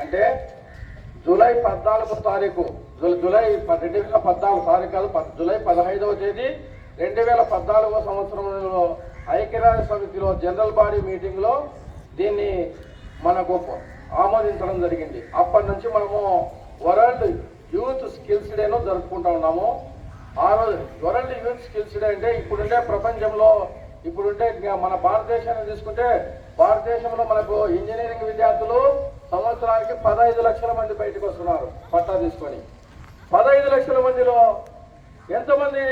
అంటే జూలై 14 తారీఖు జూలై 2014 తారీఖు కాదు, జూలై 15వ తేదీ 2014 సంవత్సరంలో ఐక్యరాజ్య సమితిలో జనరల్ బాడీ మీటింగ్లో దీన్ని మనకు ఆమోదించడం జరిగింది. అప్పటి నుంచి మనము వరల్డ్ యూత్ స్కిల్స్ డేను జరుపుకుంటూ ఉన్నాము. ఆ రోజు వరల్డ్ యూత్ స్కిల్స్ డే అంటే ఇప్పుడుండే ప్రపంచంలో మన భారతదేశాన్ని తీసుకుంటే భారతదేశంలో మనకు ఇంజనీరింగ్ విద్యార్థులు సంవత్సరానికి 15 లక్షల మంది బయటకు వస్తున్నారు పట్టా తీసుకొని. 15 లక్షల మందిలో ఎంతమంది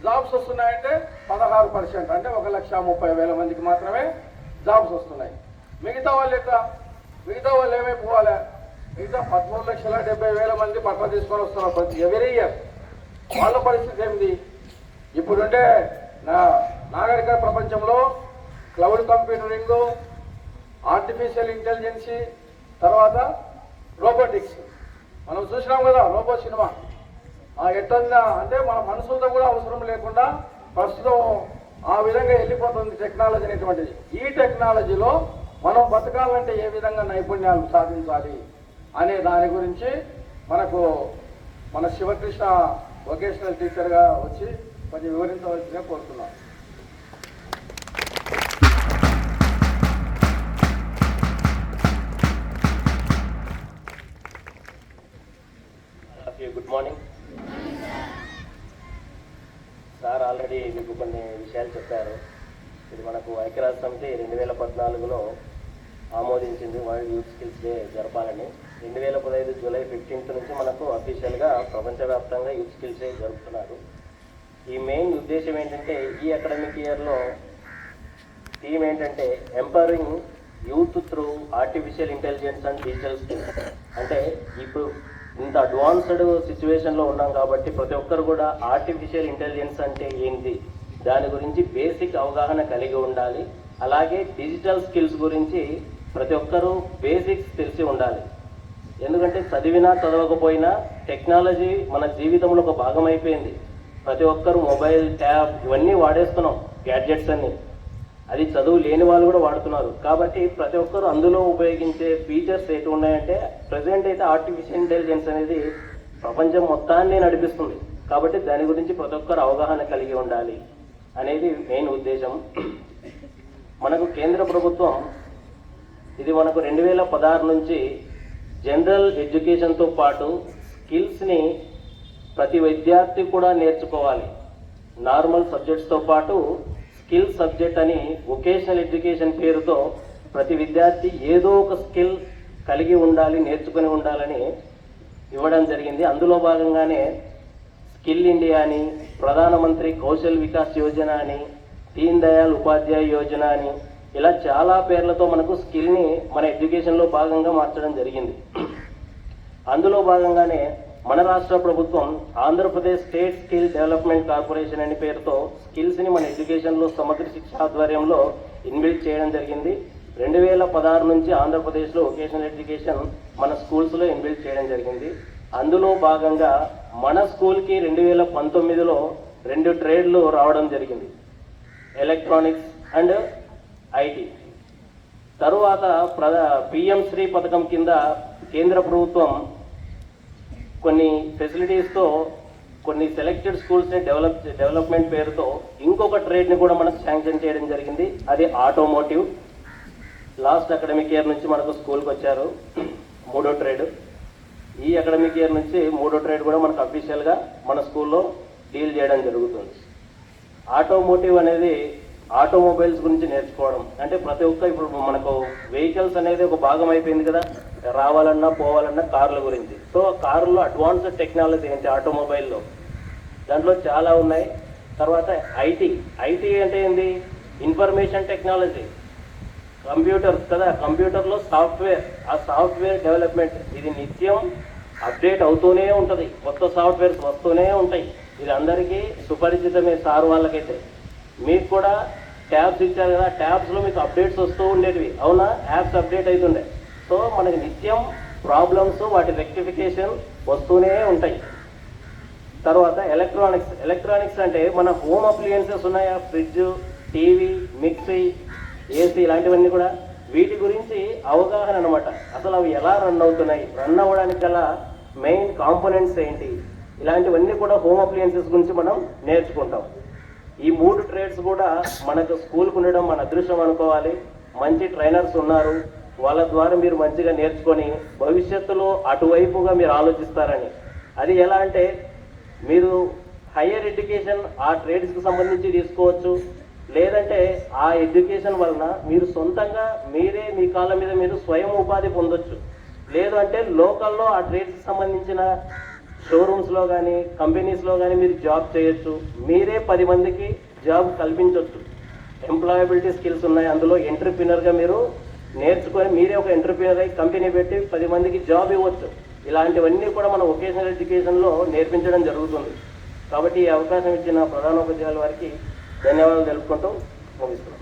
జాబ్స్ వస్తున్నాయంటే 16%, అంటే 1,30,000 మందికి మాత్రమే జాబ్స్ వస్తున్నాయి. మిగతా వాళ్ళు ఏమైపోవాలి? మిగతా 13,70,000 మంది పట్టా తీసుకొని వస్తున్నారు ప్రతి ఎవరీ ఇయర్. వాళ్ళ పరిస్థితి ఏంది? ఇప్పుడుంటే నాగరిక ప్రపంచంలో క్లౌడ్ కంప్యూటరింగ్, ఆర్టిఫిషియల్ ఇంటెలిజెన్సీ, తర్వాత రోబోటిక్స్ మనం చూసినాం కదా, రోబో సినిమా. ఎట్లా అంటే మన మనుషులతో కూడా అవసరం లేకుండా ప్రస్తుతం ఆ విధంగా వెళ్ళిపోతుంది టెక్నాలజీ అనేటువంటిది. ఈ టెక్నాలజీలో మనం బతకాలంటే ఏ విధంగా నైపుణ్యాలు సాధించాలి అనే దాని గురించి మన శివకృష్ణ వొకేషనల్ టీచర్గా వచ్చి కొంచెం వివరించవలసిందిగా కోరుతున్నాం. Good morning sir. ఆల్రెడీ మీకు కొన్ని విషయాలు చెప్పారు. ఇది మనకు ఐక్యరాజ్య సమితి 2014లో ఆమోదించింది వరల్డ్ యూత్ స్కిల్స్ డే జరపాలని. 2015 జూలై 15 నుంచి మనకు అఫీషియల్గా ప్రపంచవ్యాప్తంగా యూత్ స్కిల్స్ డే జరుపుతున్నారు. ఈ మెయిన్ ఉద్దేశం ఏంటంటే, ఈ అకాడమిక్ ఇయర్లో థీమ్ ఏంటంటే empowering youth through artificial intelligence and digital skills. అంటే ఇప్పుడు ఇంత అడ్వాన్స్డ్ సిచ్యువేషన్లో ఉన్నాం కాబట్టి ప్రతి ఒక్కరు కూడా ఆర్టిఫిషియల్ ఇంటెలిజెన్స్ అంటే ఏంటి దాని గురించి బేసిక్ అవగాహన కలిగి ఉండాలి. అలాగే డిజిటల్ స్కిల్స్ గురించి ప్రతి ఒక్కరూ బేసిక్స్ తెలిసి ఉండాలి. ఎందుకంటే చదివినా చదవకపోయినా టెక్నాలజీ మన జీవితంలో ఒక భాగం అయిపోయింది. ప్రతి ఒక్కరు మొబైల్, ట్యాబ్ ఇవన్నీ వాడేస్తున్నాం, గ్యాడ్జెట్స్ అన్నీ. అది చదువు లేని వాళ్ళు కూడా వాడుతున్నారు. కాబట్టి ప్రతి ఒక్కరు అందులో ఉపయోగించే ఫీచర్స్ ఎటు ఉన్నాయంటే, ప్రజెంట్ అయితే ఆర్టిఫిషియల్ ఇంటెలిజెన్స్ అనేది ప్రపంచం మొత్తాన్ని నడిపిస్తుంది. కాబట్టి దాని గురించి ప్రతి ఒక్కరు అవగాహన కలిగి ఉండాలి అనేది మెయిన్ ఉద్దేశం. మనకు కేంద్ర ప్రభుత్వం ఇది మనకు 2016 నుంచి జనరల్ ఎడ్యుకేషన్తో పాటు స్కిల్స్ని ప్రతి విద్యార్థి కూడా నేర్చుకోవాలి. నార్మల్ సబ్జెక్ట్స్తో పాటు స్కిల్ సబ్జెక్ట్ అని వొకేషనల్ ఎడ్యుకేషన్ పేరుతో ప్రతి విద్యార్థి ఏదో ఒక స్కిల్ కలిగి ఉండాలి, నేర్చుకుని ఉండాలని ఇవ్వడం జరిగింది. అందులో భాగంగానే స్కిల్ ఇండియా అని, ప్రధానమంత్రి కౌశల్ వికాస్ యోజన అని, దీన్ దయాళ్ ఉపాధ్యాయ యోజన అని, ఇలా చాలా పేర్లతో మనకు స్కిల్ని మన ఎడ్యుకేషన్లో భాగంగా మార్చడం జరిగింది. అందులో భాగంగానే మన రాష్ట్ర ప్రభుత్వం Andhra Pradesh state skill development corporation అనే పేరుతో స్కిల్స్ని మన ఎడ్యుకేషన్లో సమగ్ర శిక్ష ఆధ్వర్యంలో ఇన్బిల్డ్ చేయడం జరిగింది. 2016 నుంచి ఆంధ్రప్రదేశ్లో వొకేషనల్ ఎడ్యుకేషన్ మన స్కూల్స్లో ఇన్బిల్డ్ చేయడం జరిగింది. అందులో భాగంగా మన స్కూల్కి 2019లో 2 ట్రేడ్లు రావడం జరిగింది, ఎలక్ట్రానిక్స్ అండ్ ఐటీ. తరువాత పిఎం శ్రీ పథకం కింద కేంద్ర ప్రభుత్వం కొన్ని ఫెసిలిటీస్తో కొన్ని సెలెక్టెడ్ స్కూల్స్ని డెవలప్మెంట్ పేరుతో ఇంకొక ట్రేడ్ని కూడా మనకు శాంక్షన్ చేయడం జరిగింది. అది ఆటోమోటివ్. లాస్ట్ అకాడమిక్ ఇయర్ నుంచి మనకు స్కూల్కి వచ్చారు 3వ ట్రేడ్. ఈ అకాడమిక్ ఇయర్ నుంచి 3వ ట్రేడ్ కూడా మనకు అఫీషియల్గా మన స్కూల్లో డీల్ చేయడం జరుగుతుంది. ఆటోమోటివ్ అనేది ఆటోమొబైల్స్ గురించి నేర్చుకోవడం. అంటే ప్రతి ఒక్క ఇప్పుడు మనకు వెహికల్స్ అనేది ఒక భాగం అయిపోయింది కదా, రావాలన్నా పోవాలన్నా కార్ల గురించి. సో కారులో అడ్వాన్స్డ్ టెక్నాలజీ ఏంటి ఆటోమొబైల్లో, దాంట్లో చాలా ఉన్నాయి. తర్వాత ఐటీ అంటే ఏంటి? ఇన్ఫర్మేషన్ టెక్నాలజీ, కంప్యూటర్స్ కదా, కంప్యూటర్లో సాఫ్ట్వేర్, ఆ సాఫ్ట్వేర్ డెవలప్మెంట్. ఇది నిత్యం అప్డేట్ అవుతూనే ఉంటుంది, కొత్త సాఫ్ట్వేర్స్ వస్తూనే ఉంటాయి. ఇది అందరికీ సుపరిచితమే. సార్ వాళ్ళకైతే మీకు కూడా ట్యాబ్స్ ఇచ్చారు కదా, ట్యాబ్స్లో మీకు అప్డేట్స్ వస్తూ ఉండేటివి, అవునా? యాప్స్ అప్డేట్ అవుతుండే. సో మనకి నిత్యం ప్రాబ్లమ్స్, వాటి రెక్టిఫికేషన్ వస్తూనే ఉంటాయి. తర్వాత ఎలక్ట్రానిక్స్ అంటే మన హోమ్ అప్లియన్సెస్ ఉన్నాయా, ఫ్రిడ్జ్, టీవీ, మిక్సీ, ఏసీ, ఇలాంటివన్నీ కూడా వీటి గురించి అవగాహన అనమాట. అసలు అవి ఎలా రన్ అవుతున్నాయి, రన్ అవ్వడానికి గల మెయిన్ కాంపోనెంట్స్ ఏంటి, ఇలాంటివన్నీ కూడా హోమ్ అప్లయన్సెస్ గురించి మనం నేర్చుకుంటాం. ఈ 3 ట్రేడ్స్ కూడా మనకు స్కూల్కి ఉండడం మన అదృష్టం అనుకోవాలి. మంచి ట్రైనర్స్ ఉన్నారు, వాళ్ళ ద్వారా మీరు మంచిగా నేర్చుకొని భవిష్యత్తులో అటువైపుగా మీరు ఆలోచిస్తారని. అది ఎలా అంటే మీరు హయ్యర్ ఎడ్యుకేషన్ ఆ ట్రేడ్స్కి సంబంధించి తీసుకోవచ్చు, లేదంటే ఆ ఎడ్యుకేషన్ వలన మీరు సొంతంగా మీరే మీ కాళ్ళ మీద మీరు స్వయం ఉపాధి పొందొచ్చు. లేదు అంటే లోకల్లో ఆ ట్రేడ్స్కి సంబంధించిన షోరూమ్స్లో కానీ కంపెనీస్లో కానీ మీరు జాబ్ చేయొచ్చు. మీరే 10 మందికి జాబ్ కల్పించవచ్చు. ఎంప్లాయబిలిటీ స్కిల్స్ ఉన్నాయి, అందులో ఎంటర్ప్రినర్గా మీరు నేర్చుకొని మీరే ఒక ఎంటర్ప్రినర్ అయి కంపెనీ పెట్టి 10 మందికి జాబ్ ఇవ్వచ్చు. ఇలాంటివన్నీ కూడా మన వొకేషనల్ ఎడ్యుకేషన్లో నేర్పించడం జరుగుతుంది. కాబట్టి ఈ అవకాశం ఇచ్చిన ప్రధానోపాధ్యాయుల వారికి ధన్యవాదాలు తెలుపుకుంటూ ముగిస్తున్నాం.